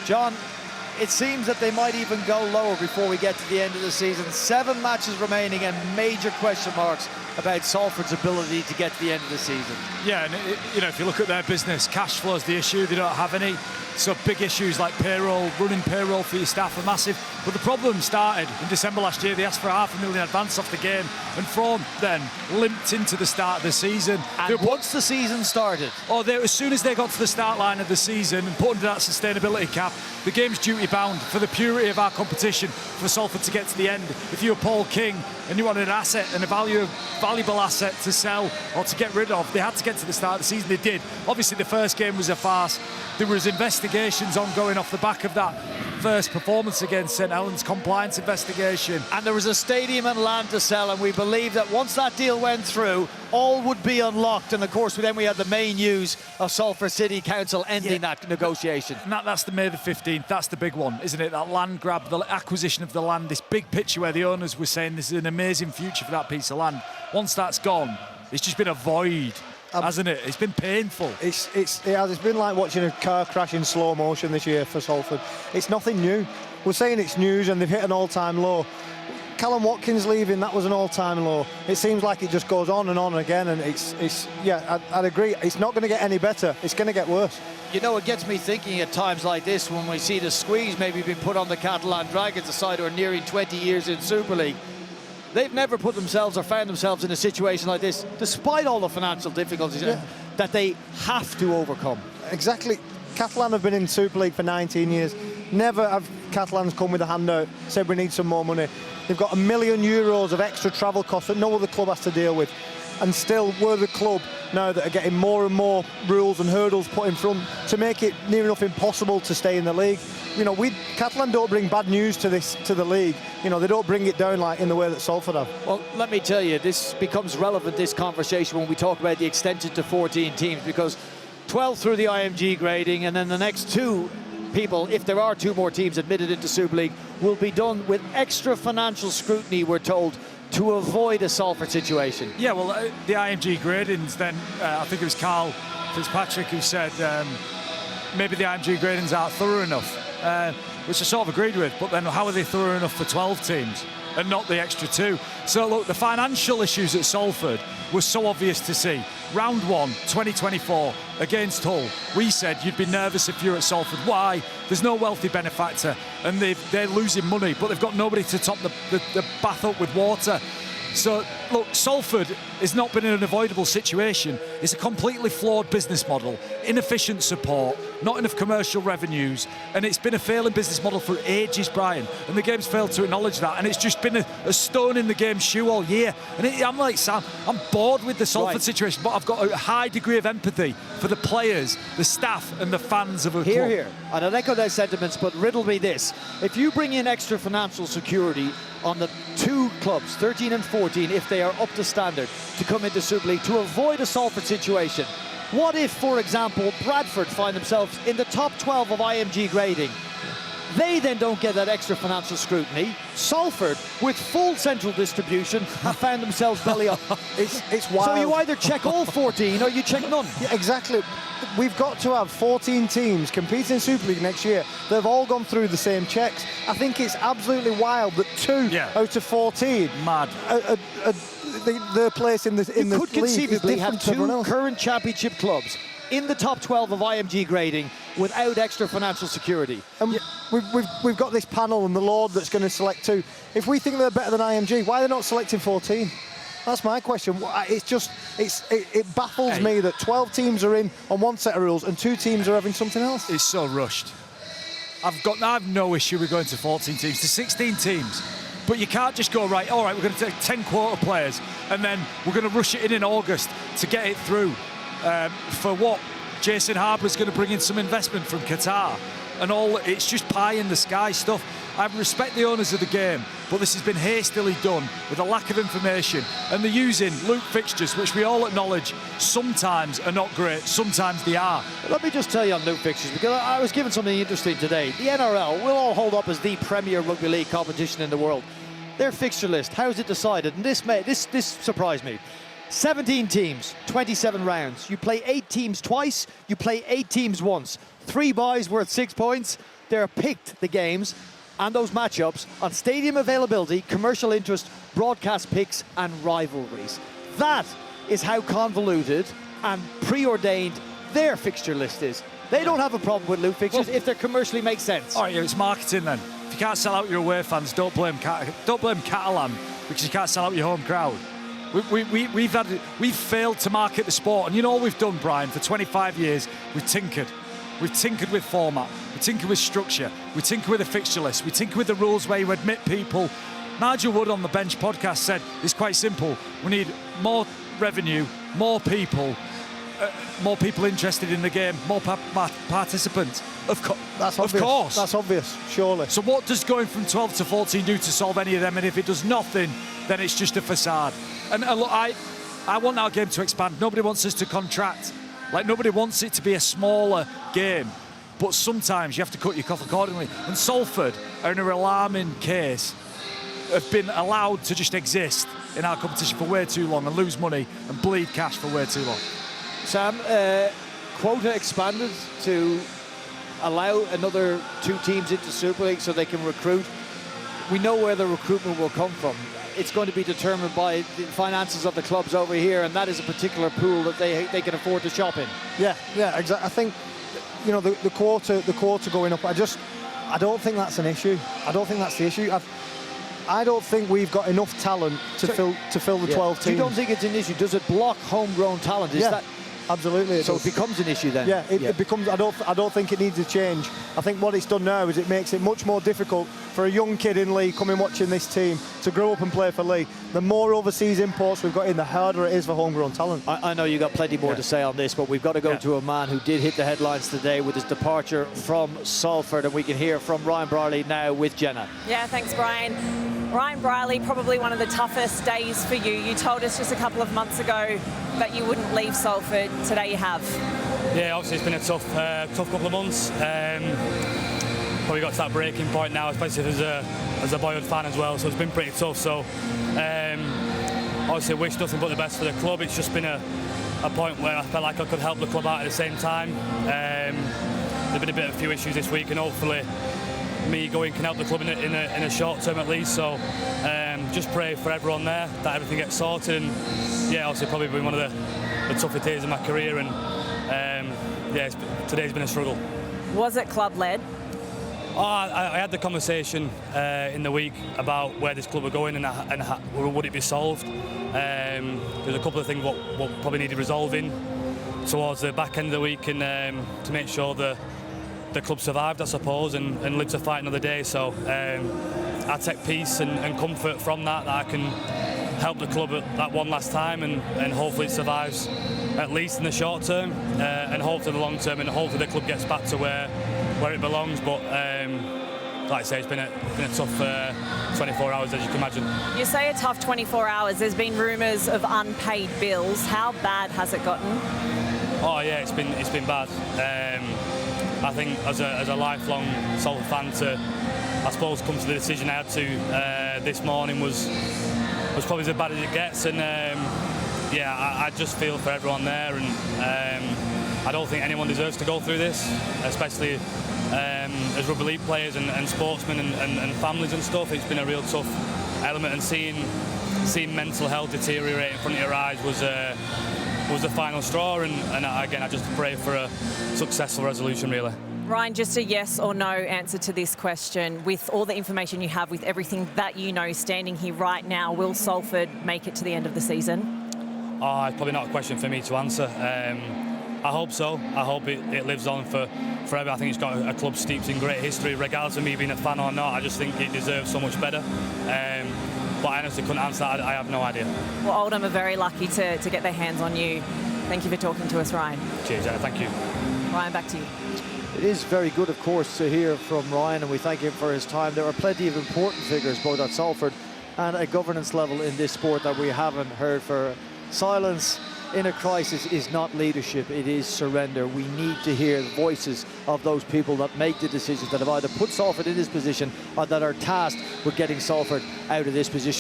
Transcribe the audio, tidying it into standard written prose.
John, it seems that they might even go lower before we get to the end of the season. 7 matches remaining and major question marks about Salford's ability to get to the end of the season. Yeah, and if you look at their business, cash flow is the issue. They don't have any. So big issues like payroll, running payroll for your staff are massive. But the problem started in December last year. They asked for $500,000 advance off the game, and from then limped into the start of the season. And once the season started, as soon as they got to the start line of the season and put under that sustainability cap, the game's duty bound for the purity of our competition for Salford to get to the end. If you were Paul King and you wanted an asset and a valuable asset to sell or to get rid of, they had to get to the start of the season. They did. Obviously, the first game was a farce. There was investigations ongoing off the back of that first performance against St Helens, compliance investigation. And there was a stadium and land to sell, and we believe that once that deal went through, all would be unlocked. And of course, then we had the main news of Salford City Council ending that negotiation. And that's the May the 15th. That's the big one, isn't it? That land grab, the acquisition of the land, this big picture where the owners were saying this is an amazing future for that piece of land. Once that's gone, it's just been a void. Hasn't it? It's been painful. It's been like watching a car crash in slow motion this year for Salford. It's nothing new. We're saying it's news and they've hit an all-time low. Callum Watkins leaving, that was an all-time low. It seems like it just goes on and on again, and I'd agree. It's not going to get any better. It's going to get worse. You know, it gets me thinking at times like this when we see the squeeze maybe being put on the Catalan Dragons, a side who are nearing 20 years in Super League. They've never put themselves or found themselves in a situation like this, despite all the financial difficulties that they have to overcome. Exactly. Catalan have been in Super League for 19 years. Never have Catalans come with a handout, said we need some more money. They've got €1 million of extra travel costs that no other club has to deal with. And still, we're the club now that are getting more and more rules and hurdles put in front to make it near enough impossible to stay in the league. You know, Catalan don't bring bad news to the league. You know, they don't bring it down like in the way that Salford have. Well, let me tell you, this becomes relevant, this conversation, when we talk about the extension to 14 teams, because 12 through the IMG grading, and then the next 2 people, if there are 2 more teams admitted into Super League, will be done with extra financial scrutiny, we're told, to avoid a Salford situation. Yeah, well, the IMG gradings then, I think it was Carl Fitzpatrick who said maybe the IMG gradings aren't thorough enough, which I sort of agreed with, but then how are they thorough enough for 12 teams and not the extra 2? So look, the financial issues at Salford were so obvious to see. Round 1, 2024, against Hull, we said you'd be nervous if you're at Salford. Why? There's no wealthy benefactor, and they're losing money, but they've got nobody to top the bath up with water. So, look, Salford has not been in an avoidable situation. It's a completely flawed business model, inefficient support, not enough commercial revenues, and it's been a failing business model for ages, Brian, and the game's failed to acknowledge that, and it's just been a stone in the game's shoe all year. And I'm like Sam, I'm bored with the Salford situation, but I've got a high degree of empathy for the players, the staff, and the fans of a club. Here, and I'll echo those sentiments, but riddle me this. If you bring in extra financial security on the 2 clubs, 13 and 14, if they are up to standard, to come into Super League, to avoid a Salford situation, what if, for example, Bradford find themselves in the top 12 of IMG grading? They then don't get that extra financial scrutiny. Salford, with full central distribution, have found themselves belly up. It's wild. So you either check all 14 or you check none. Yeah, exactly. We've got to have 14 teams competing in Super League next year. They've all gone through the same checks. I think it's absolutely wild that 2 out of 14 mad. Their place in the league. You could conceivably have 2 current championship clubs in the top 12 of IMG grading without extra financial security. And we've got this panel and the Lord that's going to select 2. If we think they're better than IMG, why are they not selecting 14? That's my question. It baffles me that 12 teams are in on one set of rules and 2 teams are having something else. It's so rushed. I've no issue with going to 14 teams, to 16 teams. But you can't just go, right, all right, we're going to take 10 quota players and then we're going to rush it in August to get it through. For what? Jason Harbour's going to bring in some investment from Qatar and all. It's just pie in the sky stuff. I respect the owners of the game, but this has been hastily done with a lack of information, and they're using loop fixtures, which we all acknowledge sometimes are not great, sometimes they are. Let me just tell you on loop fixtures, because I was given something interesting today. The NRL will all hold up as the premier rugby league competition in the world. Their fixture list, how is it decided? And this surprised me. 17 teams, 27 rounds. You play 8 teams twice, you play 8 teams once. 3 buys worth 6 points. they're picked, the games and those matchups, on stadium availability, commercial interest, broadcast picks and rivalries. That is how convoluted and preordained their fixture list is. They don't have a problem with loot fixtures if they commercially make sense. All right, it's marketing then. If you can't sell out your away fans, don't blame Catalan because you can't sell out your home crowd. We've failed to market the sport, and you know what we've done, Brian? For 25 years, we've tinkered. We've tinkered with format. We tinker with structure. We tinker with the fixture list. We tinker with the rules where you admit people. Nigel Wood on the Bench podcast said it's quite simple. We need more revenue, more people interested in the game, more participants. Of course. That's obvious, surely. So what does going from 12 to 14 do to solve any of them? And if it does nothing, then it's just a facade. And look, I want our game to expand. Nobody wants us to contract. Like, nobody wants it to be a smaller game. But sometimes you have to cut your cloth accordingly. And Salford are in a alarming case, have been allowed to just exist in our competition for way too long and lose money and bleed cash for way too long. Sam, quota expanded to allow another 2 teams into Super League so they can recruit. We know where the recruitment will come from. It's going to be determined by the finances of the clubs over here, and that is a particular pool that they can afford to shop in. Yeah, exactly. I think, you know, the quota going up. I don't think that's an issue. I don't think that's the issue. I don't think we've got enough talent to fill the 12 teams. You don't think it's an issue? Does it block homegrown talent? Is that absolutely? So it becomes an issue then. Yeah, it becomes. I don't think it needs a change. I think what it's done now is it makes it much more difficult for a young kid in Leigh coming watching this team to grow up and play for Leigh. The more overseas imports we've got in, the harder it is for homegrown talent. I know you got plenty more to say on this, but we've got to go to a man who did hit the headlines today with his departure from Salford, and we can hear from Ryan Brierley now with Jenna. Yeah, thanks, Brian. Ryan Brierley, probably one of the toughest days for you. You told us just a couple of months ago that you wouldn't leave Salford. Today you have. Yeah, obviously it's been a tough couple of months. Probably got to that breaking point now, especially as a boyhood fan as well. So it's been pretty tough. So obviously wish nothing but the best for the club. It's just been a point where I felt like I could help the club out at the same time. There've been a few issues this week, and hopefully me going can help the club in a short term at least. So just pray for everyone there that everything gets sorted. And yeah, obviously probably been one of the toughest days of my career. And yeah, today's been a struggle. Was it club led? I had the conversation in the week about where this club were going and how, would it be solved. There's a couple of things what probably needed resolving towards the back end of the week, and to make sure the club survived, I suppose, and lived to fight another day. So I take peace and comfort from that I can help the club at that one last time, and hopefully it survives at least in the short term, and hopefully in the long term, and hopefully the club gets back to where it belongs. But like I say, it's been a tough 24 hours, as you can imagine. You say a tough 24 hours. There's been rumours of unpaid bills. How bad has it gotten? Oh yeah, it's been bad. I think as a lifelong Salford fan, to I suppose come to the decision I had to this morning was probably as bad as it gets. And yeah, I just feel for everyone there, and I don't think anyone deserves to go through this, especially as rugby league players and sportsmen and families and stuff. It's been a real tough element, and seeing mental health deteriorate in front of your eyes was the final straw. And again, I just pray for a successful resolution, really. Ryan, just a yes or no answer to this question. With all the information you have, with everything that you know, standing here right now, will Salford make it to the end of the season? Oh, it's probably not a question for me to answer. I hope so. I hope it lives on for forever. I think it's got a club steeped in great history, regardless of me being a fan or not. I just think it deserves so much better. But I honestly couldn't answer that. I have no idea. Well, Oldham are very lucky to get their hands on you. Thank you for talking to us, Ryan. Cheers, Anna. Thank you. Ryan, back to you. It is very good, of course, to hear from Ryan, and we thank him for his time. There are plenty of important figures, both at Salford and at governance level in this sport, that we haven't heard. For silence in a crisis is not leadership, it is surrender. We need to hear the voices of those people that make the decisions, that have either put Salford in this position or that are tasked with getting Salford out of this position.